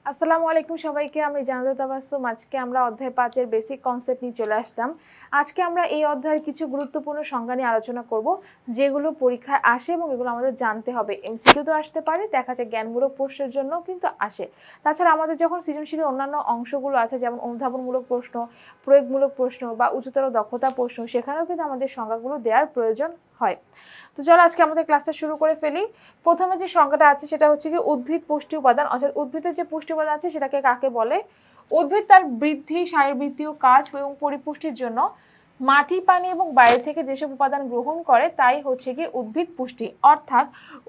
আসসালামু আলাইকুম সবাইকে, আমি জানাতুল তাবাসসুম। আজকে আমরা অধ্যায় 5 এর বেসিক কনসেপ্ট নিয়ে চলে আসলাম। আজকে আমরা এই অধ্যায়ের কিছু গুরুত্বপূর্ণ সংজ্ঞা নিয়ে আলোচনা করব, যেগুলো পরীক্ষায় আসে এবং এগুলো আমাদের জানতে হবে। এমসিকিউ তো আসতে পারে, দেখা যায় জ্ঞানমূলক প্রশ্নের জন্য কিন্তু আসে। তাছাড়া আমাদের যখন সৃজনশীলের অন্যান্য অংশগুলো আছে, যেমন অনুধাবনমূলক প্রশ্ন, প্রয়োগমূলক প্রশ্ন বা উচ্চতর দক্ষতা প্রশ্ন, সেখানেও কিন্তু আমাদের সংজ্ঞাগুলো দেওয়ার প্রয়োজন হয়। তো চলো আজকে আমাদের ক্লাসটা শুরু করে ফেলি। প্রথমে যে সংজ্ঞাটা আছে সেটা হচ্ছে কি উদ্ভিদ পুষ্টি উপাদান, অর্থাৎ উদ্ভিদের যে পুষ্টি উপাদান আছে সেটাকে কাকে বলে। উদ্ভিদ তার বৃদ্ধি, শারীরবৃত্তীয় কাজ এবং পরিপুষ্টির জন্য মাটি, পানি এবং বাইরে থেকে যেসব উপাদান গ্রহণ করে তাই হচ্ছে কি উদ্ভিদ পুষ্টি। অর্থাৎ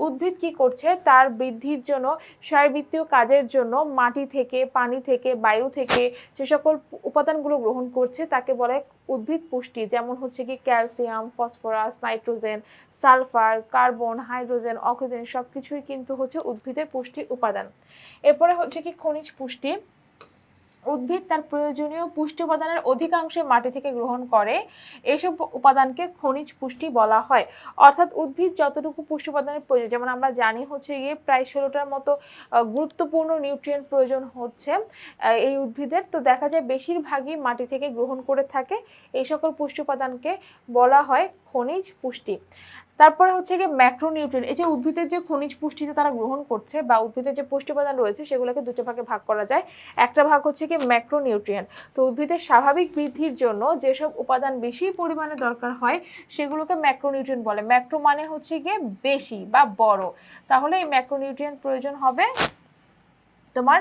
উদ্ভিদ কি করছে, তার বৃদ্ধির জন্য, শারীরবৃত্তীয় কাজের জন্য মাটি থেকে, পানি থেকে, বায়ু থেকে যে সকল উপাদানগুলো গ্রহণ করছে তাকে বলে উদ্ভিদ পুষ্টি। যেমন হচ্ছে কি calcium, phosphorus, nitrogen, sulphur, carbon, hydrogen, oxygen সবকিছুই কিন্তু হচ্ছে উদ্ভিদের পুষ্টি উপাদান। এরপরে হচ্ছে কি খনিজ পুষ্টি। উদ্ভিদ তার প্রয়োজনীয় পুষ্টি উপাদানের অধিকাংশ মাটি থেকে গ্রহণ করে, এসব উপাদানকে খনিজ পুষ্টি বলা হয়। অর্থাৎ উদ্ভিদ যতটুকু পুষ্টি উপাদানের প্রয়োজন, যেমন আমরা জানি হচ্ছে গিয়ে প্রায় 16টার মতো গুরুত্বপূর্ণ নিউট্রিয়েন্ট প্রয়োজন হচ্ছে এই উদ্ভিদের, তো দেখা যায় বেশিরভাগই মাটি থেকে গ্রহণ করে থাকে। এই সকল পুষ্টি উপাদানকে বলা হয় খনিজ পুষ্টি। তারপরে হচ্ছে গিয়ে ম্যাক্রোনিউট্রিয়েন্ট। এই যে উদ্ভিদের যে খনিজ পুষ্টিতে তারা গ্রহণ করছে বা উদ্ভিদের যে পুষ্টি উপাদান রয়েছে সেগুলোকে দুটো ভাগে ভাগ করা যায়। একটা ভাগ হচ্ছে কি ম্যাক্রোনিউট্রিয়েন্ট, তো উদ্ভিদের স্বাভাবিক বৃদ্ধির জন্য যেসব উপাদান বেশি পরিমাণে দরকার হয় সেগুলোকে ম্যাক্রোনিউট্রিয়েন্ট বলে। ম্যাক্রো মানে হচ্ছে গিয়ে বেশি বা বড়, তাহলে এই ম্যাক্রোনিউট্রিয়েন্ট প্রয়োজন হবে তোমার,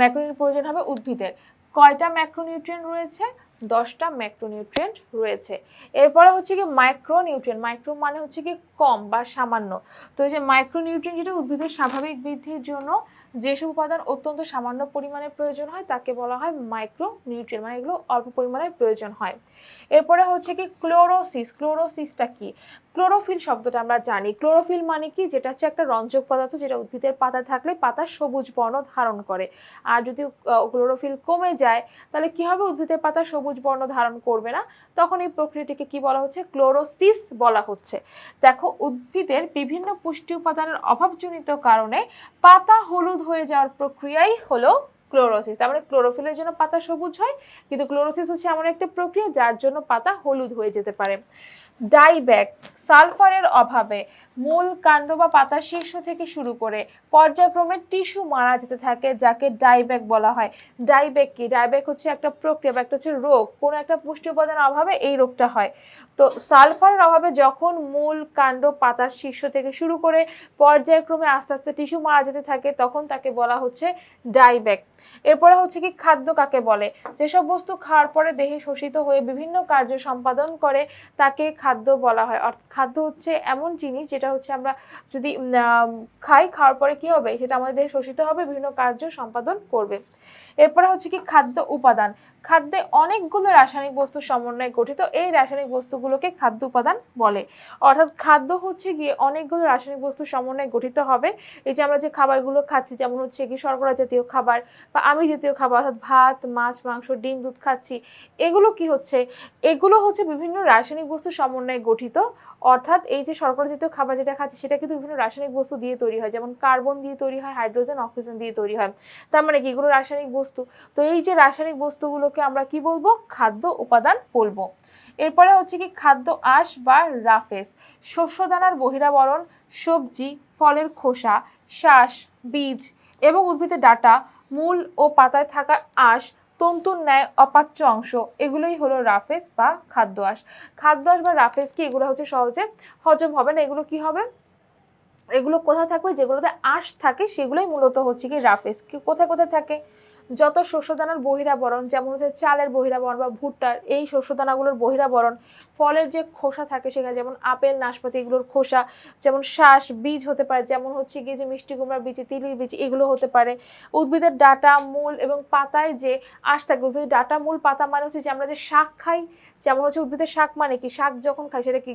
ম্যাক্রোনিউট্রিয়েন্ট প্রয়োজন হবে উদ্ভিদের। কয়টা ম্যাক্রোনিউট্রিয়েন্ট রয়েছে? 10টা ম্যাক্রোনিউট্রিয়েন্ট রয়েছে। এরপরে হচ্ছে কি মাইক্রোনিউট্রিয়েন্ট। মাইক্রো মানে হচ্ছে কি কম বা সামান্য। তো এই যে মাইক্রোনিউট্রিয়েন্ট, যেটা উদ্ভিদের স্বাভাবিক বৃদ্ধির জন্য যেসব উপাদান অত্যন্ত সামান্য পরিমাণে প্রয়োজন হয় তাকে বলা হয় মাইক্রোনিউট্রিয়েন্ট, মানে এগুলো অল্প পরিমাণে প্রয়োজন হয়। এরপরে হচ্ছে কি ক্লোরোসিস। ক্লোরোসিসটা কি? ক্লোরোফিল শব্দটা আমরা জানি। ক্লোরোফিল মানে কি, যেটা হচ্ছে একটা রঞ্জক পদার্থ, যেটা উদ্ভিদের পাতা থাকলে পাতা সবুজ বর্ণ ধারণ করে। আর যদি ক্লোরোফিল কমে যায় তাহলে কি হবে, উদ্ভিদের পাতা সবুজ বর্ণ ধারণ করবে না, তখন এই প্রক্রিয়াটিকে কি বলা হচ্ছে, ক্লোরোসিস বলা হচ্ছে। দেখো, উদ্ভিদের বিভিন্ন পুষ্টি উপাদানের অভাবজনিত কারণে পাতা হলুদ হয়ে যাওয়ার প্রক্রিয়াই হলো ক্লোরোসিস। তার মানে ক্লোরোফিলের জন্য পাতা সবুজ হয়, কিন্তু ক্লোরোসিস হচ্ছে এমন একটা প্রক্রিয়া যার জন্য পাতা হলুদ হয়ে যেতে পারে। ডাইব্যাক। সালফারের অভাবে মূল, কাণ্ড বা পাতার শীর্ষ থেকে শুরু করে পর্যায়ক্রমে টিস্যু মারা যেতে থাকে, যাকে ডাইব্যাক বলা হয়। ডাইব্যাক কি? ডাইব্যাক হচ্ছে একটা প্রক্রিয়া বা একটা হচ্ছে রোগ, কোনো একটা পুষ্টি উপাদানের অভাবে এই রোগটা হয়। তো সালফারের অভাবে যখন মূল, কাণ্ড, পাতার শীর্ষ থেকে শুরু করে পর্যায়ক্রমে আস্তে আস্তে টিস্যু মারা যেতে থাকে তখন তাকে বলা হচ্ছে ডাইব্যাক। এরপরে হচ্ছে কি খাদ্য কাকে বলে? যেসব বস্তু খাওয়ার পরে দেহে শোষিত হয়ে বিভিন্ন কার্য সম্পাদন করে তাকে খাদ্য বলা হয়। অর্থাৎ খাদ্য হচ্ছে এমন জিনিস যেটা হচ্ছে আমরা যদি খাই, খাওয়ার পরে কি হবে, সেটা আমাদের দেহে শোষিত হবে, বিভিন্ন কার্য সম্পাদন করবে। এরপরে হচ্ছে কি খাদ্য উপাদান। খাদ্যে অনেকগুলো রাসায়নিক বস্তু সমন্বয়ে গঠিত, এই রাসায়নিক বস্তুগুলোকে খাদ্য উপাদান বলে। অর্থাৎ খাদ্য হচ্ছে গিয়ে অনেকগুলো রাসায়নিক বস্তু সমন্বয়ে গঠিত হবে। এই যে আমরা যে খাবারগুলো খাচ্ছি, যেমন হচ্ছে কি শর্করা জাতীয় খাবার বা আমিষ জাতীয় খাবার, অর্থাৎ ভাত, মাছ, মাংস, ডিম, দুধ খাচ্ছি, এগুলো কি হচ্ছে, এগুলো হচ্ছে বিভিন্ন রাসায়নিক বস্তু সমন্বয়ে গঠিত। অর্থাৎ এই যে শর্করা জাতীয় খাবার যেটা খাচ্ছি সেটা কিন্তু বিভিন্ন রাসায়নিক বস্তু দিয়ে তৈরি হয়, যেমন কার্বন দিয়ে তৈরি হয়, হাইড্রোজেন, অক্সিজেন দিয়ে তৈরি হয়। তার মানে কি, এগুলো রাসায়নিক বস্তু। তো এই যে রাসায়নিক বস্তুগুলোকে আমরা কি বলবো, খাদ্য উপাদান বলবো। এরপরে হচ্ছে কি খাদ্য আঁশ বা রাফেজ। শস্যদানার বহিরাবরণ, সবজি, ফলের খোসা, শ্বাস, বীজ এবং উদ্ভিদের ডাঁটা, মূল ও পাতায় থাকা আঁশ, তন্তুর ন্যায় অপাচ্য অংশ, এগুলোই হলো রাফেজ বা খাদ্য আঁশ। খাদ্য আঁশ বা রাফেজ কি, এগুলো হচ্ছে সহজে হজম হবে না। এগুলো কি হবে, এগুলো কোথায় থাকবে, যেগুলোতে আঁশ থাকে সেগুলোই মূলত হচ্ছে কি রাফেজ। কোথায় কোথায় থাকে, যত শস্যদানার বহিরাবরণ, যেমন হচ্ছে চালের বহিরাবরণ বা ভুট্টার এই শস্যদানাগুলোর বহিরাবরণ, ফলের যে খোসা থাকে সেখানে, যেমন আপেল, নাশপাতি এগুলোর খোসা, যেমন শ্বাস, বীজ হতে পারে, যেমন হচ্ছে গিয়ে যে মিষ্টি কুমড়ার বীজ, তিলের বীজ, এগুলো হতে পারে। উদ্ভিদের ডাঁটা, মূল এবং পাতায় যে আঁশ থাকে, উদ্ভিদের ডাঁটা, মূল, পাতা মানে হচ্ছে যে আমরা যে শাক খাই, যেমন হচ্ছে উদ্ভিদের শাক মানে কি, শাক যখন খাই সেটা কি,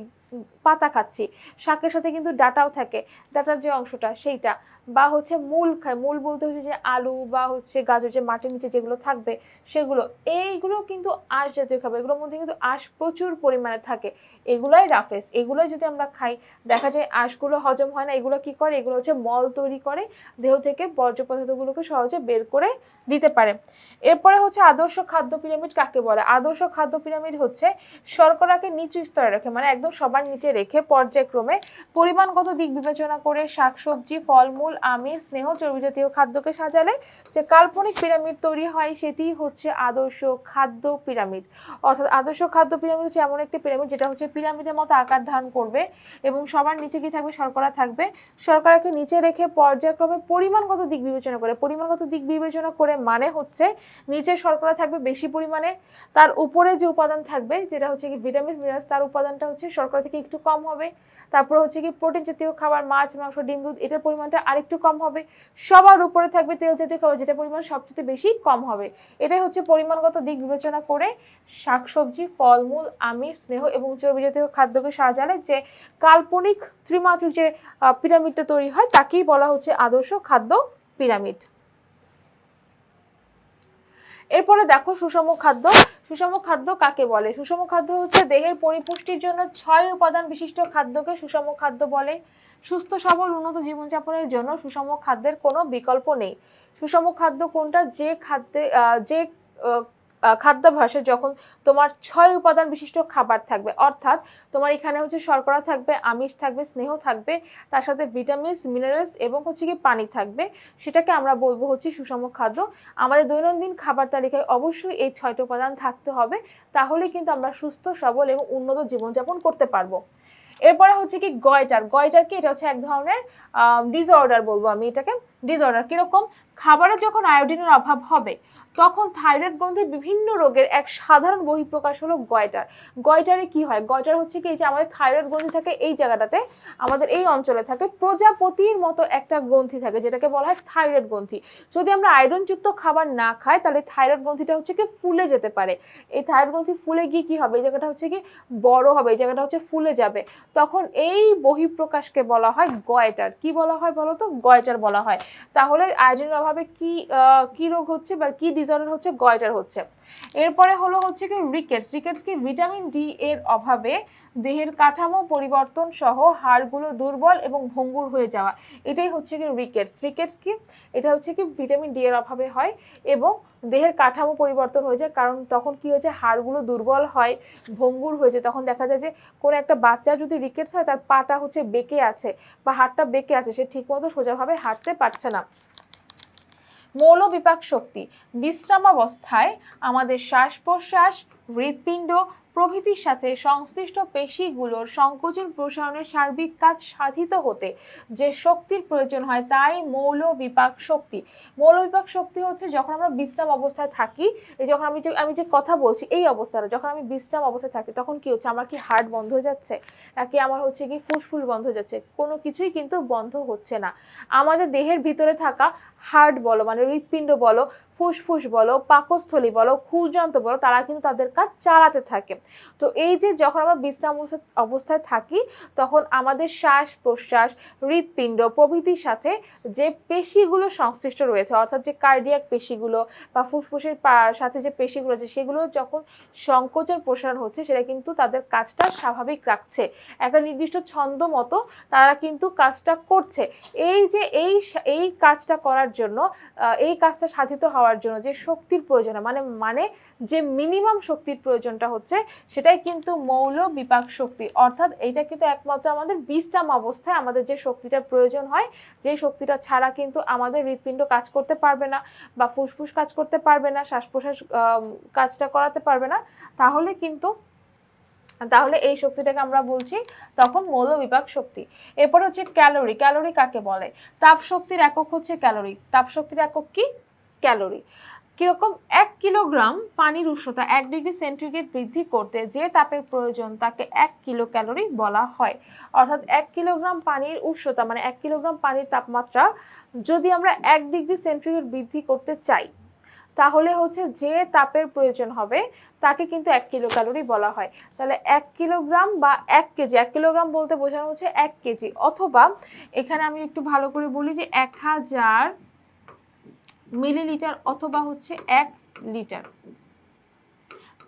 পাতা খাচ্ছি, শাকের সাথে কিন্তু ডাঁটাও থাকে, ডাঁটার যে অংশটা সেইটা। বা হচ্ছে মূল খায়, মূল বলতে হচ্ছে যে আলু বা হচ্ছে গাজর, যে মাটির নিচে যেগুলো থাকবে সেগুলো, এইগুলো কিন্তু আঁশ জাতীয় খাবার, এগুলোর মধ্যে কিন্তু আঁশ প্রচুর পরিমাণে থাকে, এগুলাই রাফেজ। এগুলোই যদি আমরা খাই দেখা যায় আঁশগুলো হজম হয় না, এগুলো কি করে, এগুলো হচ্ছে মল তৈরি করে, দেহ থেকে বর্জ্য পদার্থগুলোকে সহজে বের করে দিতে পারে। এরপরে হচ্ছে আদর্শ খাদ্য পিরামিড কাকে বলে? আদর্শ খাদ্য পিরামিড হচ্ছে শর্করাকে নিচু স্তরে রাখে, মানে একদম সবার নিচে রেখে পর্যায়ক্রমে পরিমাণগত দিক বিবেচনা করে শাকসবজি, ফলমূল, আমিষ, স্নেহ, চর্বি জাতীয় খাদ্যকে সাজালে যে কাল্পনিক পিরামিড তৈরি হয় সেটি হচ্ছে আদর্শ খাদ্য পিরামিড। অর্থাৎ আদর্শ খাদ্য পিরামিড হচ্ছে এমন একটি পিরামিড যেটা হচ্ছে পিরামিডের মতো আকার ধারণ করবে এবং সবার নিচে কি থাকবে, শর্করা থাকবে। শর্করাকে নিচে রেখে পর্যায়ক্রমে পরিমাণগত দিক বিবেচনা করে, পরিমাণগত দিক বিবেচনা করে মানে হচ্ছে নিচে শর্করা থাকবে বেশি পরিমাণে, তার উপরে যে উপাদান থাকবে যেটা হচ্ছে কি ভিটামিন মিনারেলস, তার উপাদানটা হচ্ছে শর্করা থেকে একটু কম হবে। তারপর হচ্ছে কি প্রোটিন জাতীয় খাবার, মাছ, মাংস, ডিম, দুধ, এটার পরিমাণটা আরেকটু কম হবে। সবার উপরে থাকবে তেল জাতীয় খাবার, যেটা পরিমাণ সবচেয়ে বেশি কম হবে। এটাই হচ্ছে পরিমাণগত দিক বিবেচনা করে শাকসবজি, ফলমূল, আমিষ, স্নেহ এবং চর্বি জাতীয় খাদ্যকে সাজালে যে কাল্পনিক ত্রিমাত্রিক যে পিরামিডটা তৈরি হয় তাকেই বলা হচ্ছে আদর্শ খাদ্য পিরামিড। এরপরে দেখো সুষম খাদ্য। সুষম খাদ্য কাকে বলে? সুষম খাদ্য হচ্ছে দেহের পরিপুষ্টির জন্য 6 উপাদান বিশিষ্ট খাদ্যকে সুষম খাদ্য বলে। সুস্থ সবল উন্নত জীবনযাপনের জন্য সুষম খাদ্যের কোনো বিকল্প নেই। সুষম খাদ্য কোনটা? যে খাদ্যে যে খাদ্যাভ্যাসে যখন তোমার 6 উপাদান বিশিষ্ট খাবার থাকবে, অর্থাৎ তোমার এখানে হচ্ছে শর্করা থাকবে, আমিষ থাকবে, স্নেহ থাকবে, তার সাথে ভিটামিনস, মিনারেলস এবং হচ্ছে কি পানি থাকবে, সেটাকে আমরা বলবো হচ্ছে সুষম খাদ্য। আমাদের দৈনন্দিন খাবার তালিকায় অবশ্যই এই 6টি উপাদান থাকতে হবে, তাহলে কিন্তু আমরা সুস্থ সবল এবং উন্নত জীবনযাপন করতে পারবো। এরপরে হচ্ছে কি গয়টার। গয়টার কি? এটা হচ্ছে এক ধরনের ডিসঅর্ডার বলবো আমি এটাকে। ডিসঅর্ডার কিরকম? খাবারে যখন আয়োডিনের অভাব হবে তখন থাইরয়েড গ্রন্থির বিভিন্ন রোগের এক সাধারণ বহিঃপ্রকাশ হলো গয়টার। গয়টারে কি হয়? গয়টার হচ্ছে কি, এই যে আমাদের থাইরয়েড গ্রন্থি থাকে এই জায়গাটাতে, আমাদের এই অঞ্চলে থাকে প্রজাপতির মতো একটা গ্রন্থি থাকে যেটাকে বলা হয় থাইরয়েড গ্রন্থি। যদি আমরা আয়রনযুক্ত খাবার না খাই তাহলে থাইরয়েড গ্রন্থিটা হচ্ছে কি ফুলে যেতে পারে। এই থাইরয়েড গ্রন্থি ফুলে গিয়ে কি হবে, এই জায়গাটা হচ্ছে কি বড় হবে, এই জায়গাটা হচ্ছে ফুলে যাবে, তখন এই বহিঃপ্রকাশকে বলা হয় গয়টার। কি বলা হয় বলো তো? গয়টার বলা হয়। তাহলে আয়োডিনের অভাবে কি রোগ হচ্ছে বা কি ডিসঅর্ডার হচ্ছে? গয়টার হচ্ছে। এরপরে হলো হচ্ছে কি রিকেটস। রিকেটস কি? ভিটামিন ডি এর অভাবে দেহের কাঠামো পরিবর্তন সহ হাড়গুলো দুর্বল এবং ভঙ্গুর হয়ে যাওয়া, এটাই হচ্ছে কি রিকেটস। রিকেটস কি? এটা হচ্ছে কি ভিটামিন ডি এর অভাবে হয় এবং দেহের কাঠামো পরিবর্তন হয়ে যায়, কারণ তখন কি হয়েছে, হাড়গুলো দুর্বল হয়, ভঙ্গুর হয়ে যায়। তখন দেখা যায় যে কোনো একটা বাচ্চার যদি রিকেটস হয় তার পাটা হচ্ছে বেঁকে আছে বা হাড়টা বেঁকে আছে, সে ঠিকমতো সোজাভাবে হাঁটতে পারছে না। মৌলবিপাক শক্তি। বিশ্রামাবস্থায় আমাদের শ্বাস প্রশ্বাস, হৃৎপিণ্ড প্রভৃতির সাথে সংশ্লিষ্ট পেশিগুলোর সংকোচন প্রসারণের সার্বিক কাজ সাধিত হতে যে শক্তির প্রয়োজন হয় তাই মৌলবিপাক শক্তি। মৌলবিপাক শক্তি হচ্ছে যখন আমরা বিশ্রাম অবস্থায় থাকি, এই যখন আমি যে কথা বলছি এই অবস্থাটা, যখন আমি বিশ্রাম অবস্থায় থাকি তখন কি হচ্ছে, আমার কি হার্ট বন্ধ হয়ে যাচ্ছে নাকি আমার হচ্ছে কি ফুসফুস বন্ধ হয়ে যাচ্ছে? কোনো কিছুই কিন্তু বন্ধ হচ্ছে না। আমাদের দেহের ভিতরে থাকা হার্ট বলো, মানে হৃৎপিণ্ড বলো, ফুসফুস বলো, পাকস্থলী বলো, ক্ষুরযন্ত্র বলো, তারা কিন্তু তাদের কাজ চালাতে থাকে। তো এই যে যখন আমরা বিশ্রাম অবস্থায় থাকি তখন আমাদের শ্বাস প্রশ্বাস, হৃৎপিণ্ড প্রভৃতির সাথে যে পেশিগুলো সংশ্লিষ্ট রয়েছে, অর্থাৎ যে কার্ডিয়াক পেশিগুলো বা ফুসফুসের সাথে যে পেশিগুলো আছে সেগুলো যখন সংকোচন প্রসারণ হচ্ছে সেটা কিন্তু তাদের কাজটা স্বাভাবিক রাখছে, একটা নির্দিষ্ট ছন্দ মতো তারা কিন্তু কাজটা করছে। এই যে এই কাজটা করার জন্য, এই কাজটা সাধিত হওয়ার জন্য যে শক্তির প্রয়োজন, মানে যে মিনিমাম শক্তির প্রয়োজনটা হচ্ছে সেটাই কিন্তু মৌলবিপাক শক্তি। অর্থাৎ এইটা কিন্তু একমাত্র আমাদের বিশ্রাম অবস্থায় আমাদের যে শক্তিটা প্রয়োজন হয়, যে শক্তিটা ছাড়া কিন্তু আমাদের হৃৎপিণ্ড কাজ করতে পারবে না বা ফুসফুস কাজ করতে পারবে না, শ্বাস প্রশ্বাস কাজটা করাতে পারবে না, তাহলে এই শক্তিটাকে আমরা বলছি তখন মৌলবিপাক শক্তি। এরপর হচ্ছে ক্যালোরি। ক্যালোরি কাকে বলে? তাপ শক্তির একক হচ্ছে ক্যালোরি। তাপ শক্তির একক কি? ক্যালোরি। কিরকম? 1 কিলোগ্রাম পানির উষ্ণতা 1 ডিগ্রি সেন্টিগ্রেড বৃদ্ধি করতে যে তাপের প্রয়োজন তাকে 1 কিলো ক্যালোরি বলা হয়। অর্থাৎ 1 কিলোগ্রাম পানির উষ্ণতা, মানে 1 কিলোগ্রাম পানির তাপমাত্রা যদি আমরা 1 ডিগ্রি সেন্টিগ্রেড বৃদ্ধি করতে চাই তাহলে হচ্ছে যে তাপের প্রয়োজন হবে তাকে কিন্তু 1 কিলো ক্যালোরি বলা হয়। তাহলে 1 কিলোগ্রাম বা 1 কেজি, 1 কিলোগ্রাম বলতে বোঝানো হচ্ছে 1 কেজি, অথবা এখানে আমি একটু ভালো করে বলি যে 1000 মিলিলিটার অথবা হচ্ছে 1 লিটার।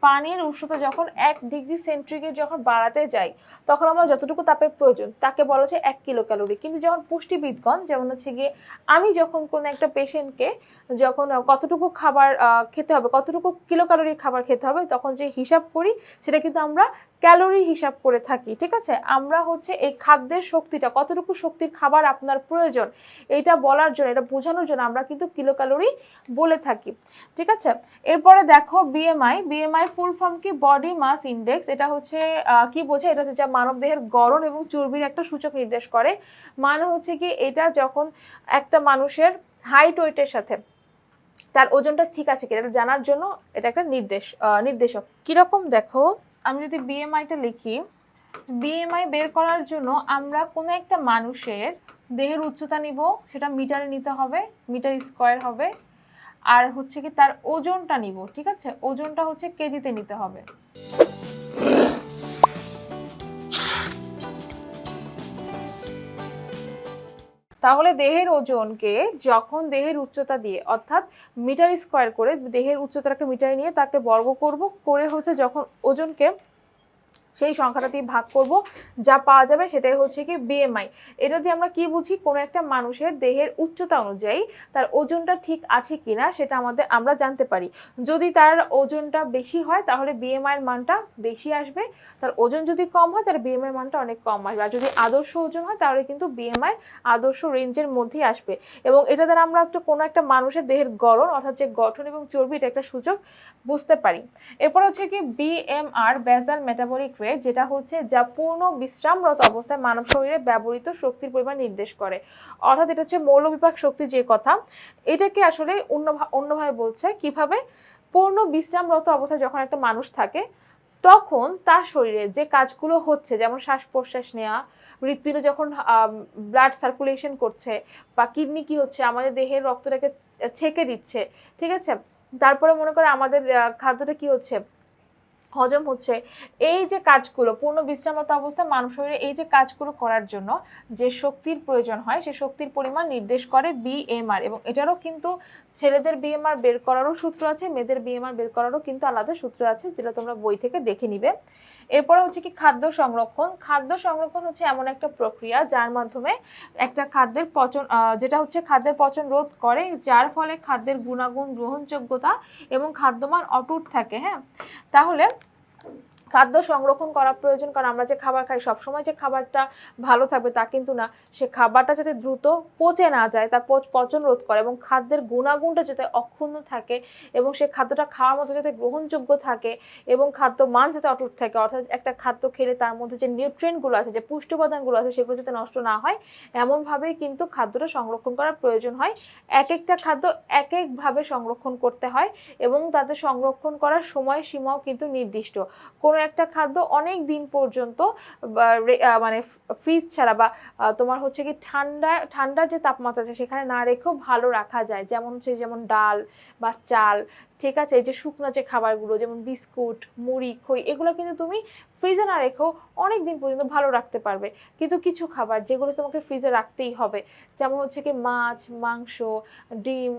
পানির উষ্ণতা যখন 1 ডিগ্রি সেন্টিগ্রেড যখন বাড়াতে যায় তখন আমরা যতটুকু তাপের প্রয়োজন তাকে বলা হচ্ছে 1 কিলো ক্যালোরি। কিন্তু যখন পুষ্টিবিদগণ, যেমন হচ্ছে গিয়ে আমি যখন কোনো একটা পেশেন্টকে যখন কতটুকু খাবার খেতে হবে, কতটুকু কিলো ক্যালোরি খাবার খেতে হবে, তখন যে হিসাব করি সেটা কিন্তু আমরা ক্যালোরি হিসাব করে থাকি। ঠিক আছে, আমরা হচ্ছে এই খাদ্যের শক্তিটা, কতটুকু শক্তির খাবার আপনার প্রয়োজন এটা বলার জন্য, এটা বোঝানোর জন্য আমরা কিন্তু কিলো ক্যালোরি বলে থাকি। ঠিক আছে, এরপরে দেখো বিএমআই। বিএমআই ফুল ফর্ম কি? Body mass index. এটা হচ্ছে কি বোঝায়? এটা হচ্ছে যা মানব দেহের গড়ন এবং চর্বির একটা সূচক নির্দেশ করে। মানে হচ্ছে কি, এটা যখন একটা মানুষের হাইট ওয়েটের সাথে তার ওজনটা ঠিক আছে কিনা এটা জানার জন্য এটা একটা নির্দেশক। কিরকম দেখো, আমি যদি বিএমআইটা লিখি, বিএমআই বের করার জন্য আমরা কোনো একটা মানুষের দেহের উচ্চতা নিব, সেটা মিটারে নিতে হবে, মিটার স্কয়ার হবে, আর হচ্ছে কি তার ওজনটা নিব। ঠিক আছে, ওজনটা হচ্ছে কেজিতে নিতে হবে। তাহলে দেহের ওজনকে যখন দেহের উচ্চতা দিয়ে, অর্থাৎ মিটার স্কয়ার করে দেহের উচ্চতাকে মিটারে নিয়ে তাকে বর্গ করব, করে হচ্ছে যখন ওজনকে সেই সংখ্যাটা দিয়ে ভাগ করব, যা পাওয়া যাবে সেটাই হচ্ছে কি বিএমআই। এটা দিয়ে আমরা কি বুঝি? কোনো একটা মানুষের দেহের উচ্চতা অনুযায়ী তার ওজনটা ঠিক আছে কিনা সেটা আমরা জানতে পারি। যদি তার ওজনটা বেশি হয় তাহলে বিএমআই এর মানটা বেশি আসবে, তার ওজন যদি কম হয় তাহলে বিএমআই এর মানটা অনেক কম আসবে। আর যদি আদর্শ ওজন হয় তাহলে কিন্তু বিএমআই আদর্শ রেঞ্জের মধ্যেই আসবে। এবং এটা দ্বারা আমরা কোনো একটা মানুষের দেহের গড়ন, অর্থাৎ যে গঠন এবং চর্বি, এটা একটা সূচক বুঝতে পারি। এরপর হচ্ছে কি বিএমআর, বেসাল মেটাবলিক রেট, যেটা হচ্ছে যা পূর্ণ বিশ্রামরত অবস্থায় মানব শরীরে ব্যবহৃত শক্তির পরিমাণ নির্দেশ করে। অর্থাৎ এটা হচ্ছে মৌলবিপাক শক্তি যে কথা, এটাকে আসলে অন্যভাবে বলছে কিভাবে, পূর্ণ বিশ্রামরত অবস্থায় যখন একটা মানুষ থাকে তখন তার শরীরে যে কাজগুলো হচ্ছে, যেমন শ্বাস প্রশ্বাস নেওয়া, হৃৎপিণ্ড যখন ব্লাড সার্কুলেশন করছে, বা কিডনি কি হচ্ছে আমাদের দেহের রক্তটাকে ছেঁকে দিচ্ছে। ঠিক আছে, তারপরে মনে করে আমাদের খাদ্যটা কি হচ্ছে, হজম হচ্ছে, এই যে কাজগুলো পূর্ণ বিশ্রামরত অবস্থায় মানব শরীরে এই যে কাজগুলো করার জন্য যে শক্তির প্রয়োজন হয় সেই শক্তির পরিমাণ নির্দেশ করে বিএমআর। এবং এটারও কিন্তু ছেলেদের বিএমআর বের করারও সূত্র আছে, মেয়েদের বিএমআর বের করারও কিন্তু আলাদা সূত্র আছে, যেটা তোমরা বই থেকে দেখে নিবে। এরপরে হচ্ছে কি খাদ্য সংরক্ষণ। খাদ্য সংরক্ষণ হচ্ছে এমন একটা প্রক্রিয়া যার মাধ্যমে একটা খাদ্যের পচন, যেটা হচ্ছে খাদ্যের পচন রোধ করে, যার ফলে খাদ্যের গুণাগুণ, গ্রহণযোগ্যতা এবং খাদ্যমান অটুট থাকে। হ্যাঁ, তাহলে খাদ্য সংরক্ষণ করা প্রয়োজন, কারণ আমরা যে খাবার খাই সবসময় যে খাবারটা ভালো থাকবে তা কিন্তু না। সে খাবারটা যাতে দ্রুত পচে না যায়, তার পচন রোধ করে, এবং খাদ্যের গুণাগুণটা যাতে অক্ষুণ্ণ থাকে, এবং সে খাদ্যটা খাওয়ার মতো যাতে গ্রহণযোগ্য থাকে, এবং খাদ্য মান যাতে অটুট থাকে, অর্থাৎ একটা খাদ্য খেলে তার মধ্যে যে নিউট্রিয়েন্টগুলো আছে, যে পুষ্টি উপাদানগুলো আছে, সেগুলো যাতে নষ্ট না হয়, এমনভাবেই কিন্তু খাদ্যটা সংরক্ষণ করার প্রয়োজন হয়। এক একটা খাদ্য এক একভাবে সংরক্ষণ করতে হয়, এবং তাদের সংরক্ষণ করার সময়সীমাও কিন্তু নির্দিষ্ট। কোনো একটা খাদ্য অনেক দিন পর্যন্ত মানে ফ্রিজ ছাড়া বা তোমার হচ্ছে কি ঠান্ডার যে তাপমাত্রা আছে সেখানে না রেখেও ভালো রাখা যায়, যেমন ডাল বা চাল। ঠিক আছে, এই যে শুকনো যে খাবারগুলো, যেমন বিস্কুট, মুড়ি, খই, এগুলো কিন্তু তুমি ফ্রিজে না রেখেও অনেক দিন পর্যন্ত ভালো রাখতে পারবে। কিন্তু কিছু খাবার যেগুলো তোমাকে ফ্রিজে রাখতেই হবে, যেমন হচ্ছে কি মাছ, মাংস, ডিম,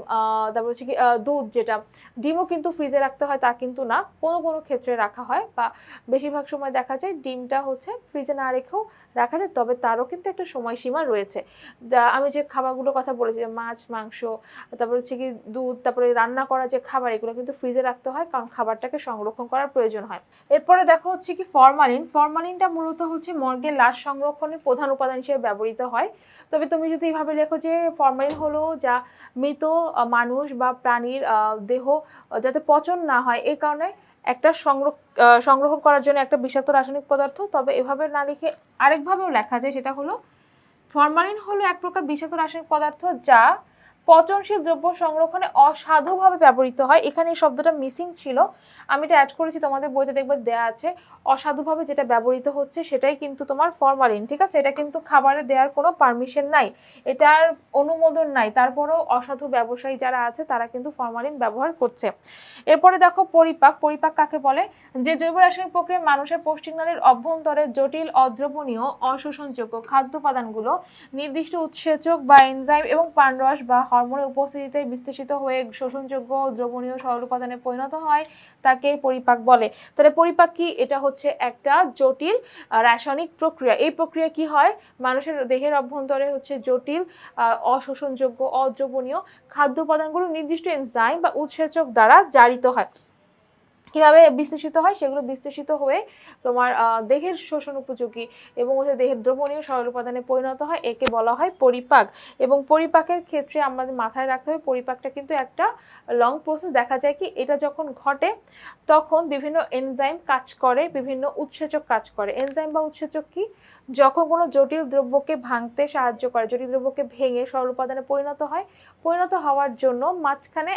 তারপর হচ্ছে কি দুধ। যেটা ডিমও কিন্তু ফ্রিজে রাখতে হয় তা কিন্তু না, কোনো কোনো ক্ষেত্রে রাখা হয়, বা বেশিরভাগ সময় দেখা যায় ডিমটা হচ্ছে ফ্রিজে না রেখেও রাখা যায়, তবে তারও কিন্তু একটা সময়সীমা রয়েছে। আমি যে খাবারগুলোর কথা বলেছি, মাছ, মাংস, তারপর হচ্ছে কি দুধ, তারপরে রান্না করা যে খাবার, এগুলো কিন্তু ফ্রিজে রাখতে হয়, কারণ খাবারটাকে সংরক্ষণ করার প্রয়োজন হয়। এরপরে দেখো হচ্ছে কি ফরমালিন। ফরমালিনটা মূলত হচ্ছে মর্গের লাশ সংরক্ষণের প্রধান উপাদান হিসেবে ব্যবহৃত হয়। তবে তুমি যদি এইভাবে লেখো যে ফরমালিন হলো যা মৃত মানুষ বা প্রাণীর দেহ যাতে পচন না হয় এই কারণে একটা সংগ্রহণ করার জন্য একটা বিষাক্ত রাসায়নিক পদার্থ। তবে এভাবে না লিখে আরেকভাবেও লেখা যায়, সেটা হলো ফরমালিন হলো এক প্রকার বিষাক্ত রাসায়নিক পদার্থ যা পচনশীল দ্রব্য সংরক্ষণে অসাধুভাবে ব্যবহৃত হয়। এখানে এই শব্দটা মিসিং ছিল, আমি এটা অ্যাড করেছি, তোমাদের বইতে দেখবে দেয়া আছে। অসাধুভাবে যেটা ব্যবহৃত হচ্ছে সেটাই কিন্তু তোমার ফরমালিন, ঠিক আছে? এটা কিন্তু খাবারে দেওয়ার কোনো পারমিশন নাই, এটার অনুমোদন নাই, তারপরেও অসাধু ব্যবসায়ী যারা আছে তারা কিন্তু ফরমালিন ব্যবহার করছে। এরপরে দেখো পরিপাক। পরিপাক কাকে বলে? যে জৈব রাসায়নিক প্রক্রিয়ায় মানুষের পৌষ্টিকনালীর অভ্যন্তরে জটিল অদ্রবণীয় অশোষণযোগ্য খাদ্য উপাদানগুলো নির্দিষ্ট উৎসেচক বা এনজাইম এবং প্রাণরস বা হরমোনের উপস্থিতিতে বিশ্লেষিত হয়ে শোষণযোগ্য দ্রবণীয় সরল উপাদানে পরিণত হয়, তাকে পরিপাক বলে। তাহলে পরিপাক কি? এটা হচ্ছে একটা জটিল রাসায়নিক প্রক্রিয়া। এই প্রক্রিয়া কি হয়? মানুষের দেহের অভ্যন্তরে হচ্ছে জটিল অশোষণযোগ্য অদ্রবণীয় খাদ্য উপাদানগুলো নির্দিষ্ট এনজাইম বা উৎসেচক দ্বারা জারিত হয়। কিভাবে বিশ্লেষিত হয়? সেগুলো বিশ্লেষিত হয়ে তোমার দেহের শোষণ উপযোগী এবং ওদের দেহের দ্রবণীয় সরল উপাদানে পরিণত হয়, একে বলা হয় পরিপাক। এবং পরিপাকের ক্ষেত্রে আমাদের মাথায় রাখতে হবে পরিপাকটা কিন্তু একটা লং প্রসেস। দেখা যায় কি এটা যখন ঘটে তখন বিভিন্ন এনজাইম কাজ করে, বিভিন্ন উৎসেচক কাজ করে। এনজাইম বা উৎসেচক কি? যখন কোনো জটিল দ্রব্যকে ভাঙতে সাহায্য করে, জটিল দ্রব্যকে ভেঙে সরল উপাদানে পরিণত হয়, পরিণত হওয়ার জন্য মাঝখানে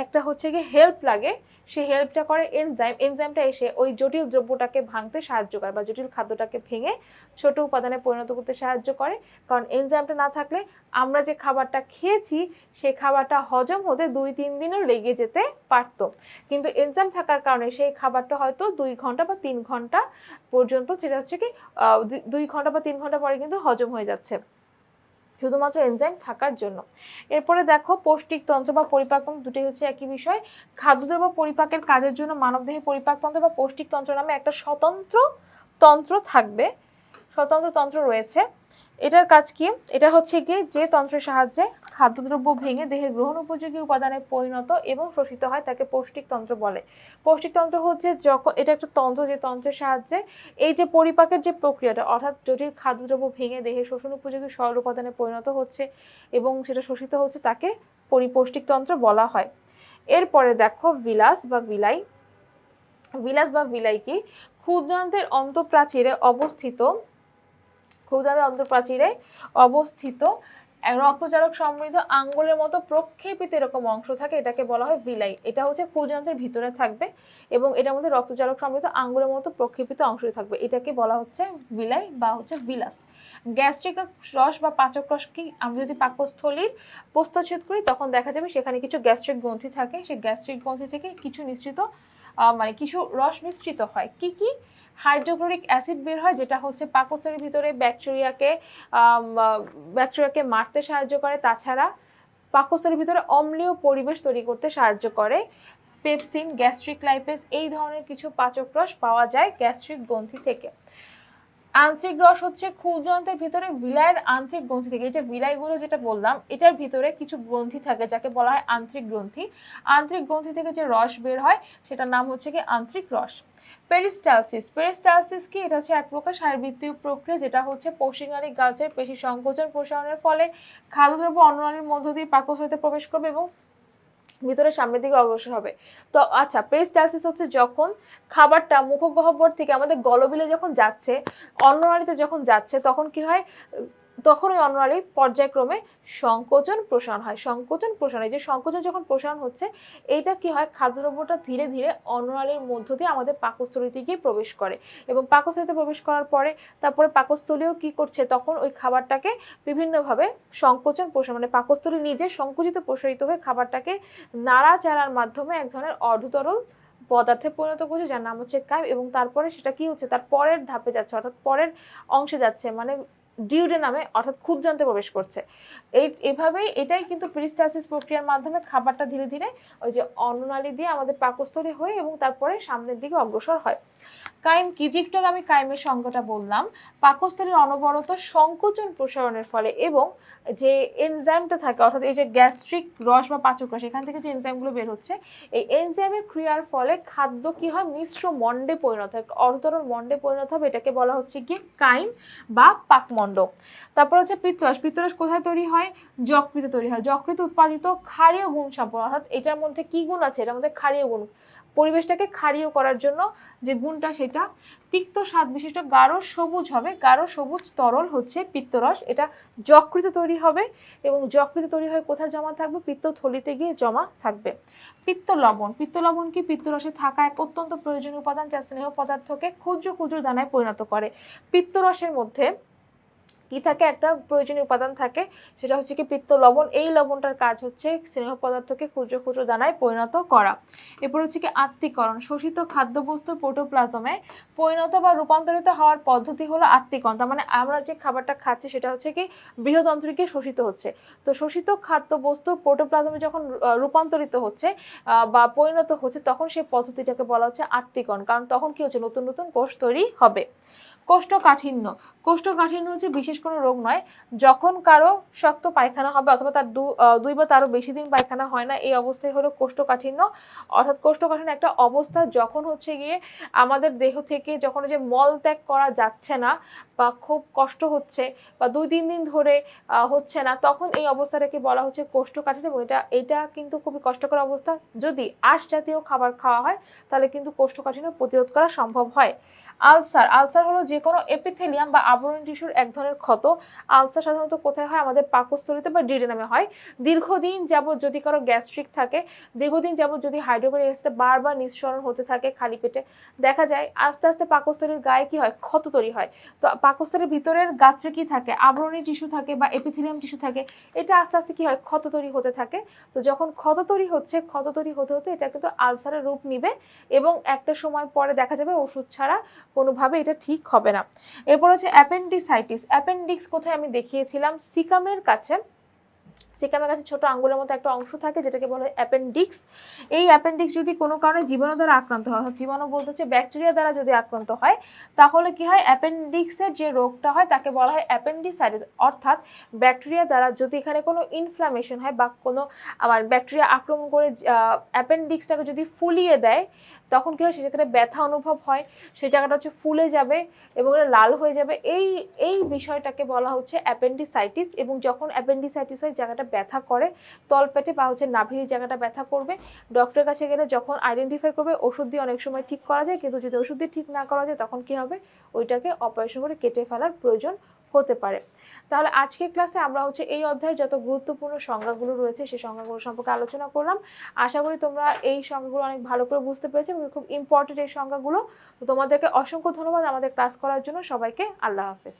একটা হচ্ছে কি হেল্প লাগে, সেই হেল্পটা করে এনজাইম। এনজাইমটা এসে ওই জটিল দ্রব্যটাকে ভাঙতে সাহায্য করে বা জটিল খাদ্যটাকে ভেঙে ছোট উপাদানে পরিণত করতে সাহায্য করে। কারণ এনজাইমটা না থাকলে আমরা যে খাবারটা খেয়েছি সেই খাবারটা হজম হতে 2-3 দিনও লেগে যেতে পারতো, কিন্তু এনজাইম থাকার কারণে সেই খাবারটা হয়তো 2 ঘন্টা বা 3 ঘন্টা পর্যন্ত, সেটা হচ্ছে কি 2 ঘন্টা বা 3 ঘন্টা পরে কিন্তু হজম হয়ে যাচ্ছে, শুধুমাত্র এনজাইম থাকার জন্য। এরপরে দেখো পৌষ্টিকতন্ত্র বা পরিপাকন, দুটোই হচ্ছে একই বিষয়। খাদ্যদ্রব্য পরিপাকের কাজের জন্য মানবদেহে পরিপাকতন্ত্র বা পৌষ্টিকতন্ত্র নামে একটা স্বতন্ত্র তন্ত্র থাকবে, স্বতন্ত্র তন্ত্র রয়েছে। এটার কাজ কি? এটা হচ্ছে কি যে তন্ত্রের সাহায্যে খাদ্যদ্রব্য ভেঙে দেহের গ্রহণ উপযোগী উপাদানে পরিণত এবং শোষিত হয়, তাকে পৌষ্টিকতন্ত্র বলে। পৌষ্টিকতন্ত্র হচ্ছে যখন এটা একটা তন্ত্র, যে তন্ত্রের সাহায্যে এই যে পরিপাকের যে প্রক্রিয়াটা, অর্থাৎ জটিল খাদ্যদ্রব্য ভেঙে দেহের শোষণ উপযোগী সরল উপাদানে পরিণত হচ্ছে এবং সেটা শোষিত হচ্ছে, তাকে পৌষ্টিকতন্ত্র বলা হয়। এরপরে দেখো বিলাস বা বিলাই। বিলাস বা বিলাই কি? ক্ষুদ্রান্তের অন্তঃপ্রাচীরে অবস্থিত, ক্ষুদ্রান্তের অন্তঃপ্রাচীরে অবস্থিত রক্তচারক সমৃদ্ধ আঙ্গুলের মতো প্রক্ষেপিত এরকম অংশ থাকে, এটাকে বলা হয় বিলাই। এটা হচ্ছে ক্ষুদ্রান্তের ভিতরে থাকবে এবং এটার মধ্যে রক্তচারক সমৃদ্ধ আঙ্গুলের মতো প্রক্ষেপিত অংশ থাকবে, এটাকে বলা হচ্ছে বিলাই বা হচ্ছে বিলাস। গ্যাস্ট্রিক রস বা পাচক রস কি? আমরা যদি পাকস্থলীর প্রস্থচ্ছেদ করি তখন দেখা যাবে সেখানে কিছু গ্যাস্ট্রিক গ্রন্থি থাকে, সেই গ্যাস্ট্রিক গ্রন্থি থেকে কিছু নিঃসৃত মানে কিছু রস নিঃসৃত হয়। কি কি? হাইড্রোক্লোরিক অ্যাসিড বের হয়, যেটা হচ্ছে পাকস্থলীর ভিতরে ব্যাকটেরিয়াকে মারতে সাহায্য করে। তাছাড়া পাকস্থলীর ভিতরে অম্লীয় পরিবেশ তৈরি করতে সাহায্য করে। পেপসিন, গ্যাস্ট্রিক লাইপেজ, এই ধরনের কিছু পাচক রস পাওয়া যায় গ্যাস্ট্রিক গ্রন্থি থেকে। আন্ত্রিক রস হচ্ছে ক্ষুদ্রান্তের ভিতরে বিলাইয়ের আন্ত্রিক গ্রন্থি থেকে, এই যে বিলাইগুলো যেটা বললাম এটার ভিতরে কিছু গ্রন্থি থাকে যাকে বলা হয় আন্ত্রিক গ্রন্থি। আন্ত্রিক গ্রন্থি থেকে যে রস বের হয় সেটার নাম হচ্ছে কি আন্ত্রিক রস। পেরিস্টালসিস। পেরিস্টালসিস কি? এটা হচ্ছে এক প্রকার শারীরবৃত্তীয় প্রক্রিয়া, যেটা হচ্ছে পৌষ্টিকনালী গাছের পেশি সংকোচন প্রসারণের ফলে খাদ্যদ্রব্য অন্ননালীর মধ্য দিয়ে পাকস্থলীতে প্রবেশ করবে এবং ভিতরে সামনের দিকে অগ্রসর হবে। তো আচ্ছা, পেরিস্টালসিস হচ্ছে যখন খাবারটা মুখগহ্বর থেকে আমাদের গলবিলে যখন যাচ্ছে, অন্ননালীতে যখন যাচ্ছে, তখন কি হয়? তখন ওই অন্ননালী পর্যায়ক্রমে সংকোচন প্রসারণ হয়। সংকোচন প্রসারণ, এই যে সংকোচন যখন প্রসারণ হচ্ছে, এইটা কি হয়? খাদ্যদ্রব্যটা ধীরে ধীরে অন্ননালীর মধ্য দিয়ে আমাদের পাকস্থলীতে গিয়ে প্রবেশ করে এবং পাকস্থলীতে প্রবেশ করার পরে তারপরে পাকস্থলীও কি করছে? তখন ওই খাবারটাকে বিভিন্নভাবে সংকোচন প্রসারণ, মানে পাকস্থলী নিজে সংকুচিত প্রসারিত হয়ে খাবারটাকে নাড়াচাড়ার মাধ্যমে এক ধরনের অর্ধতরল পদার্থে পরিণত করছে, যার নাম হচ্ছে কাইম। এবং তারপরে সেটা কি হচ্ছে? তার পরের ধাপে যাচ্ছে, অর্থাৎ পরের অংশে যাচ্ছে, মানে ডিউডেনামে অর্থাৎ ক্ষুদ্রান্তে প্রবেশ করছে। এভাবেই এটাই কিন্তু পেরিস্টালসিস প্রক্রিয়ার মাধ্যমে খাবারটা ধীরে ধীরে ওই যে অন্ননালী দিয়ে আমাদের পাকস্থলী হয়ে এবং তারপরে সামনের দিকে অগ্রসর হয়। কাইম কি? জিকটোগামী কাইমের সংজ্ঞাটা বললাম। পাকস্থলীর অনবরত সংকোচন প্রসারণের ফলে এবং যে এনজাইমটা থাকে, অর্থাৎ এই যে গ্যাস্ট্রিক রস বা পাচক রস, এখান থেকে যে এনজাইমগুলো বের হচ্ছে, এই এনজাইমের ক্রিয়ার ফলে খাদ্য কি হয়? মিশ্র মণ্ডে পরিণত হয়, অর্ধতরল মণ্ডে পরিণত হবে, এটাকে বলা হচ্ছে কি কাইম বা পাকমণ্ড। তারপর হচ্ছে পিত্তরস। পিত্তরস কোথায় তৈরি হয়? যকৃতে তৈরি হয়। যকৃতে উৎপাদিত ক্ষারীয় গুণ সম্পন্ন, অর্থাৎ এটার মধ্যে কি গুণ আছে? এটার মধ্যে ক্ষারীয় গুণ, পরিবেশটাকে ক্ষারীয় করার জন্য যে গুণ কোনটা, সেটা তিক্ত স্বাদ বিশিষ্ট গাঢ় সবুজ হবে, গাঢ় সবুজ তরল হচ্ছে পিত্তরস। এটা যকৃত তৈরি হবে এবং যকৃত তৈরি হয়ে কোথায় জমা থাকবে, পিত্তথলিতে গিয়ে জমা থাকবে। পিত্ত লবণ, পিত্ত লবণ কি পিত্তরসে থাকা এক অত্যন্ত প্রয়োজনীয় উপাদান যা স্নেহ পদার্থকে ক্ষুদ্র ক্ষুদ্র দানায় পরিণত করে। পিত্তরসের মধ্যে কি থাকে, একটা প্রয়োজনীয় উপাদান থাকে, সেটা হচ্ছে কি পিত্ত লবণ। এই লবণটার কাজ হচ্ছে স্নেহ পদার্থকে ক্ষুদ্র ক্ষুদ্র দানায় পরিণত করা। এরপর হচ্ছে কি আত্তীকরণ, শোষিত খাদ্যবস্তু প্রোটোপ্লাজমে পরিণত বা রূপান্তরিত হওয়ার পদ্ধতি হলো আত্তীকরণ। তার মানে আমরা যে খাবারটা খাচ্ছি সেটা হচ্ছে কি বৃহদন্ত্রিকে শোষিত হচ্ছে। তো শোষিত খাদ্যবস্তু প্রোটোপ্লাজমে যখন রূপান্তরিত হচ্ছে বা পরিণত হচ্ছে, তখন সেই পদ্ধতিটাকে বলা হচ্ছে আত্তীকরণ। কারণ তখন কি হচ্ছে, নতুন নতুন কোষ তৈরি হবে। কোষ্ঠকাঠিন্য, কোষ্ঠকাঠিন্য হচ্ছে বিশেষ কোনো রোগ নয়, যখন কারো শক্ত পায়খানা হবে অথবা তার দুই বা তারও বেশি দিন পায়খানা হয় না, এই অবস্থায় হলো কোষ্ঠকাঠিন্য। অর্থাৎ কোষ্ঠকাঠিন্য একটা অবস্থা যখন হচ্ছে গিয়ে আমাদের দেহ থেকে যখন যে মল ত্যাগ করা যাচ্ছে না বা খুব কষ্ট হচ্ছে বা 2-3 দিন ধরে হচ্ছে না, তখন এই অবস্থাটাকে বলা হচ্ছে কোষ্ঠকাঠিন্য। এবং এটা কিন্তু খুবই কষ্টকর অবস্থা। যদি আঁশ জাতীয় খাবার খাওয়া হয় তাহলে কিন্তু কোষ্ঠকাঠিন্য প্রতিরোধ করা সম্ভব হয়। আলসার, আলসার হলো যে কোনো এপিথেলিয়াম বা আবরণী টিস্যুর এক ধরনের ক্ষত। আলসার সাধারণত কোথায় হয়, আমাদের পাকস্থলীতে বা ডিডেনামে হয়। দীর্ঘদিন যাবত যদি কারো গ্যাস্ট্রিক থাকে, দীর্ঘদিন যাবত যদি হাইড্রোক্লোরিক অ্যাসিডটা বারবার নিঃসরণ হতে থাকে খালি পেটে, দেখা যায় আস্তে আস্তে পাকস্থলীর গায়ে কি হয়, ক্ষত তৈরি হয়। তো পাকস্থলীর ভিতরের গাত্রে কি থাকে, আবরণী টিস্যু থাকে বা এপিথেলিয়াম টিস্যু থাকে, এটা আস্তে আস্তে কি হয়, ক্ষত তৈরি হতে থাকে। তো যখন ক্ষত তৈরি হচ্ছে, ক্ষত তৈরি হতে হতে এটা কিন্তু আলসারের রূপ নিবে এবং একটা সময় পরে দেখা যাবে ওষুধ ছাড়া কোনোভাবে এটা ঠিক হবে না। এরপর হচ্ছে অ্যাপেন্ডিসাইটিস। অ্যাপেন্ডিক্স কোথায় আমি দেখিয়েছিলাম, সিকামের কাছে। সিকামের কাছে ছোট আঙ্গুলের মতো একটা অংশ থাকে যেটাকে বলা হয় অ্যাপেন্ডিক্স। এই অ্যাপেন্ডিক্স যদি কোনো কারণে জীবাণু দ্বারা আক্রান্ত হয়, অর্থাৎ জীবাণু বলতে হচ্ছে ব্যাকটেরিয়া দ্বারা যদি আক্রান্ত হয়, তাহলে কি হয়, অ্যাপেন্ডিক্সের যে রোগটা হয় তাকে বলা হয় অ্যাপেন্ডিসাইটিস। অর্থাৎ ব্যাকটেরিয়া দ্বারা যদি এখানে কোনো ইনফ্লামেশন হয় বা কোনো ব্যাকটেরিয়া আক্রমণ করে অ্যাপেন্ডিক্সটাকে যদি ফুলিয়ে দেয়, তখন কি হয়, সেখানে ব্যথা অনুভব হয়, সেই জায়গাটা হচ্ছে ফুলে যাবে এবং এটা লাল হয়ে যাবে। এই বিষয়টাকে বলা হচ্ছে অ্যাপেন্ডিসাইটিস। এবং যখন অ্যাপেন্ডিসাইটিস হয়, জায়গাটা ব্যথা করে, তলপেটে বা হচ্ছে নাভির জায়গাটা ব্যথা করবে। ডক্টরের কাছে গেলে যখন আইডেন্টিফাই করবে, ওষুধ দিয়ে অনেক সময় ঠিক করা যায়, কিন্তু যদি ওষুধ দিয়ে ঠিক না করা যায় তখন কি হবে, ওইটাকে অপারেশন করে কেটে ফেলার প্রয়োজন হতে পারে। তাহলে আজকের ক্লাসে আমরা হচ্ছে এই অধ্যায়ে যত গুরুত্বপূর্ণ সংজ্ঞাগুলো রয়েছে সেই সংজ্ঞাগুলো সম্পর্কে আলোচনা করলাম। আশা করি তোমরা এই সংজ্ঞাগুলো অনেক ভালো করে বুঝতে পেরেছো এবং খুব ইম্পর্টেন্ট এই সংজ্ঞাগুলো। তো তোমাদেরকে অসংখ্য ধন্যবাদ আমাদের ক্লাস করার জন্য। সবাইকে আল্লাহ হাফেজ।